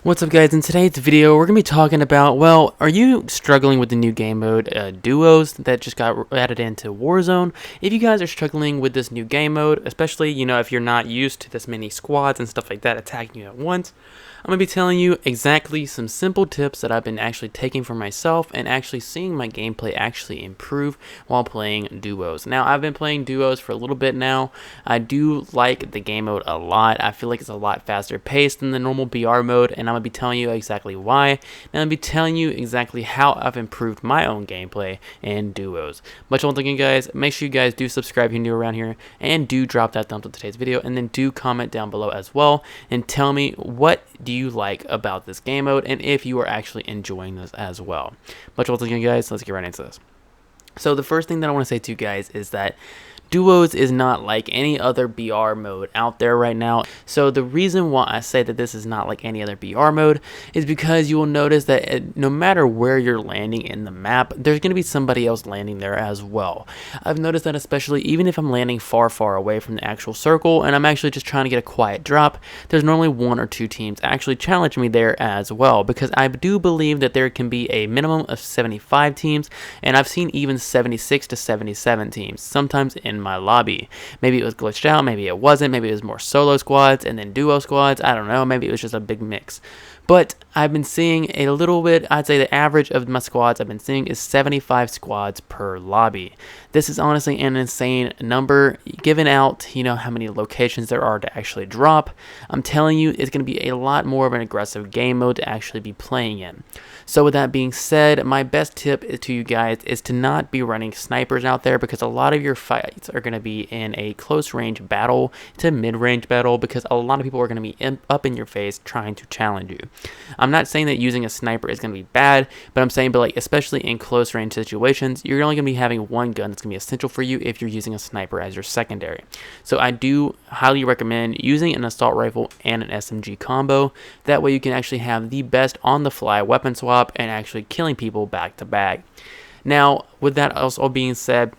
What's up, guys? In today's video we're going to be talking about, well, are you struggling with the new game mode duos that just got added into Warzone? If you guys are struggling with this new game mode, especially if you're not used to this many squads and stuff like that attacking you at once, I'm going to be telling you exactly some simple tips that I've been actually taking for myself and actually seeing my gameplay actually improve while playing duos. Now, I've been playing duos for a little bit now. I do like the game mode a lot. I feel like it's a lot faster paced than the normal BR mode, and I'm going to be telling you exactly why. And I'm going to be telling you exactly how I've improved my own gameplay in duos. Much love again, guys. Make sure you guys do subscribe if you're new around here, and do drop that thumbs up today's video, and then do comment down below as well and tell me what do you like about this game mode and if you are actually enjoying this as well. Much love again, guys. Let's get right into this. So the first thing that I want to say to you guys is that duos is not like any other BR mode out there right now. So the reason why I say that this is not like any other BR mode is because you will notice that no matter where you're landing in the map, there's going to be somebody else landing there as well. I've noticed that especially even if I'm landing far away from the actual circle and I'm actually just trying to get a quiet drop, there's normally one or two teams actually challenge me there as well, because I do believe that there can be a minimum of 75 teams, and I've seen even 76 to 77 teams sometimes in my lobby. Maybe it was glitched out, maybe it wasn't, maybe it was more solo squads and then duo squads, I don't know, maybe it was just a big mix. But I've been seeing a little bit, I'd say the average of my squads I've been seeing is 75 squads per lobby. This is honestly an insane number, given out, how many locations there are to actually drop. I'm telling you, it's going to be a lot more of an aggressive game mode to actually be playing in. So with that being said, my best tip to you guys is to not be running snipers out there, because a lot of your fights are going to be in a close range battle to mid-range battle, because a lot of people are going to be up in your face trying to challenge you. I'm not saying that using a sniper is going to be bad, but I'm saying, especially in close range situations, you're only going to be having one gun that's going to be essential for you if you're using a sniper as your secondary. So I do highly recommend using an assault rifle and an SMG combo. That way you can actually have the best on the fly weapon swap and actually killing people back to back. Now, with that also being said,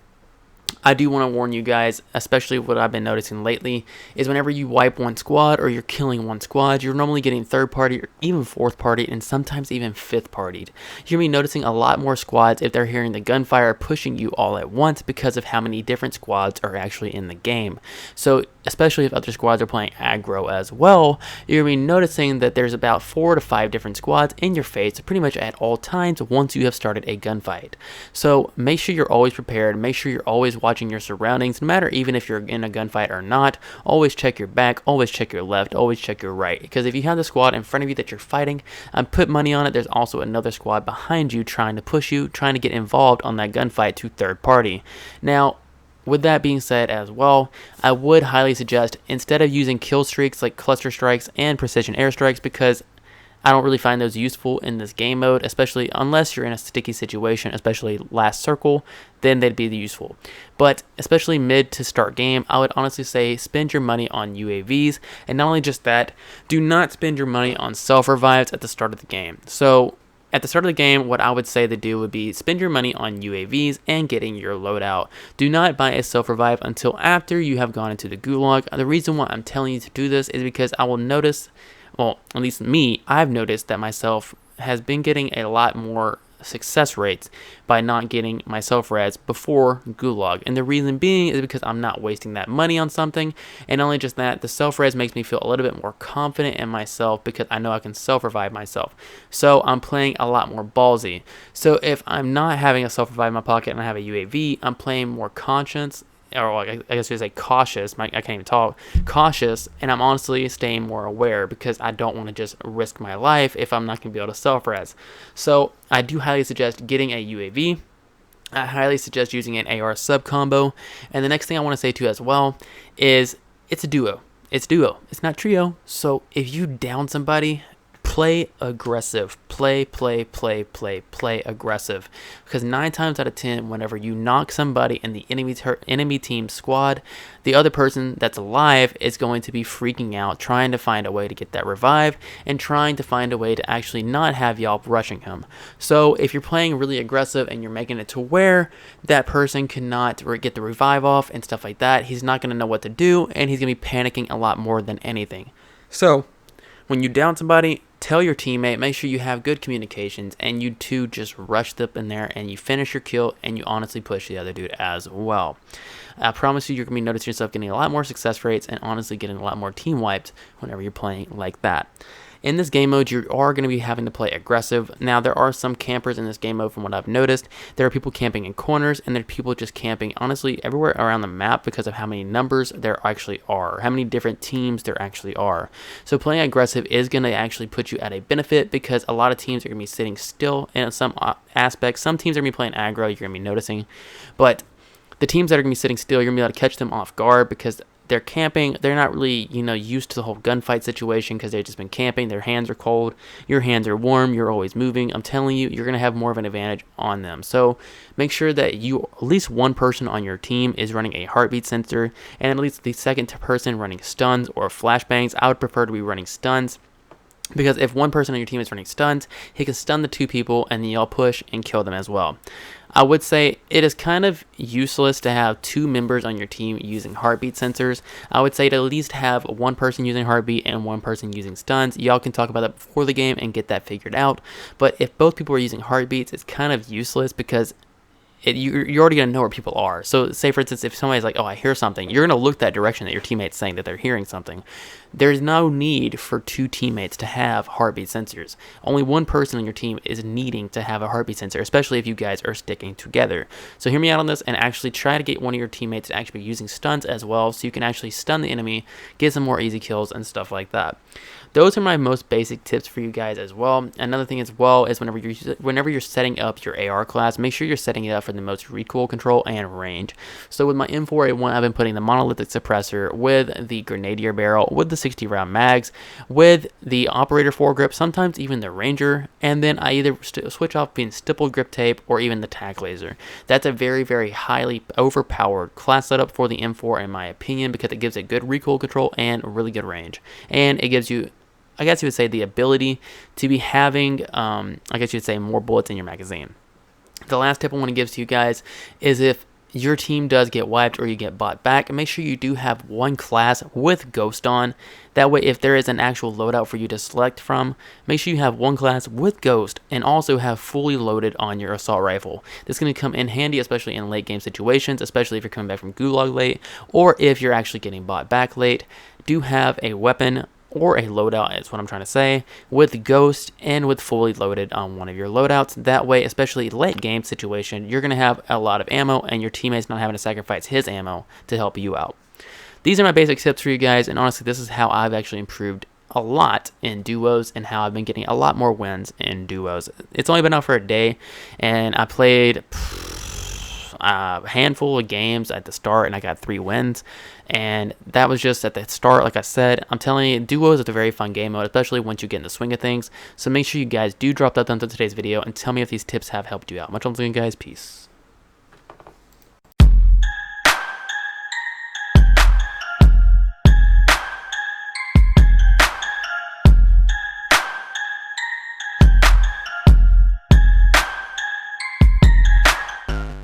I do want to warn you guys, especially what I've been noticing lately, is whenever you wipe one squad or you're killing one squad, you're normally getting third party or even fourth party and sometimes even fifth partied. You're going to be noticing a lot more squads if they're hearing the gunfire pushing you all at once, because of how many different squads are actually in the game. So especially if other squads are playing aggro as well, you're going to be noticing that there's about 4 to 5 different squads in your face pretty much at all times once you have started a gunfight. So make sure you're always prepared, make sure you're always watching your surroundings, no matter even if you're in a gunfight or not. Always check your back, always check your left, always check your right, because if you have the squad in front of you that you're fighting, and put money on it, there's also another squad behind you trying to push you, trying to get involved on that gunfight to third party. Now, with that being said as well, I would highly suggest, instead of using kill streaks like cluster strikes and precision airstrikes, because I don't really find those useful in this game mode, especially unless you're in a sticky situation, especially last circle, then they'd be useful. But especially mid to start game, I would honestly say spend your money on UAVs, and not only just that, do not spend your money on self-revives at the start of the game. So at the start of the game, what I would say to do would be spend your money on UAVs and getting your loadout. Do not buy a self-revive until after you have gone into the gulag. The reason why I'm telling you to do this is because I will notice, well, at least me, I've noticed that myself has been getting a lot more success rates by not getting my self-res before gulag, and the reason being is because I'm not wasting that money on something. And not only just that, the self-res makes me feel a little bit more confident in myself because I know I can self-revive myself, so I'm playing a lot more ballsy. So if I'm not having a self-revive in my pocket and I have a UAV, I'm playing more conscious, or I guess you say cautious, I can't even talk, cautious, and I'm honestly staying more aware because I don't want to just risk my life if I'm not going to be able to self-res. So I do highly suggest getting a UAV. I highly suggest using an AR sub combo. And the next thing I want to say too as well is it's a duo. It's duo. It's not trio. So if you down somebody, play aggressive. Play aggressive. Because 9 times out of 10, whenever you knock somebody in the enemy team squad, the other person that's alive is going to be freaking out, trying to find a way to get that revive, and trying to find a way to actually not have y'all rushing him. So if you're playing really aggressive and you're making it to where that person cannot get the revive off and stuff like that, he's not going to know what to do, and he's going to be panicking a lot more than anything. So when you down somebody, tell your teammate, make sure you have good communications, and you two just rush up in there and you finish your kill and you honestly push the other dude as well. I promise you, you're going to be noticing yourself getting a lot more success rates and honestly getting a lot more team wiped whenever you're playing like that. In this game mode, you are going to be having to play aggressive. Now, there are some campers in this game mode from what I've noticed. There are people camping in corners, and there are people just camping, honestly, everywhere around the map because of how many numbers there actually are, how many different teams there actually are. So playing aggressive is going to actually put you at a benefit because a lot of teams are going to be sitting still in some aspects. Some teams are going to be playing aggro, you're going to be noticing. But the teams that are going to be sitting still, you're going to be able to catch them off guard because they're camping. They're not really, used to the whole gunfight situation because they've just been camping. Their hands are cold. Your hands are warm. You're always moving. I'm telling you, you're going to have more of an advantage on them. So make sure that at least one person on your team is running a heartbeat sensor and at least the second person running stuns or flashbangs. I would prefer to be running stuns, because if one person on your team is running stuns, he can stun the two people and then y'all push and kill them as well. I would say it is kind of useless to have two members on your team using heartbeat sensors. I would say to at least have one person using heartbeat and one person using stuns. Y'all can talk about that before the game and get that figured out. But if both people are using heartbeats, it's kind of useless because you're already going to know where people are. So say, for instance, if somebody's like, oh, I hear something, you're going to look that direction that your teammate's saying that they're hearing something. There's no need for two teammates to have heartbeat sensors. Only one person on your team is needing to have a heartbeat sensor, especially if you guys are sticking together. So hear me out on this and actually try to get one of your teammates to actually be using stuns as well, so you can actually stun the enemy, get some more easy kills and stuff like that. Those are my most basic tips for you guys as well. Another thing as well is whenever you're setting up your AR class, make sure you're setting it up for the most recoil control and range. So with my M4A1, I've been putting the monolithic suppressor with the grenadier barrel, with the 60 round mags, with the operator foregrip, sometimes even the ranger, and then I either switch off being stippled grip tape or even the tac laser. That's a very, very highly overpowered class setup for the M4 in my opinion, because it gives it good recoil control and really good range, and it gives you, I guess you would say, the ability to be having, I guess you would say, more bullets in your magazine. The last tip I want to give to you guys is if your team does get wiped or you get bought back, make sure you do have one class with Ghost on. That way, if there is an actual loadout for you to select from, make sure you have one class with Ghost and also have fully loaded on your assault rifle. This is going to come in handy, especially in late game situations, especially if you're coming back from Gulag late or if you're actually getting bought back late. Do have a weapon or a loadout, is what I'm trying to say, with Ghost and with fully loaded on one of your loadouts. That way, especially late game situation, you're going to have a lot of ammo and your teammate's not having to sacrifice his ammo to help you out. These are my basic tips for you guys, and honestly, this is how I've actually improved a lot in duos and how I've been getting a lot more wins in duos. It's only been out for a day, and I played a handful of games at the start and I got 3 wins, and that was just at the start. Like I said, I'm telling you, duos is a very fun game mode, especially once you get in the swing of things. So make sure you guys do drop that thumbs up today's video and tell me if these tips have helped you out. Much love to you guys. Peace.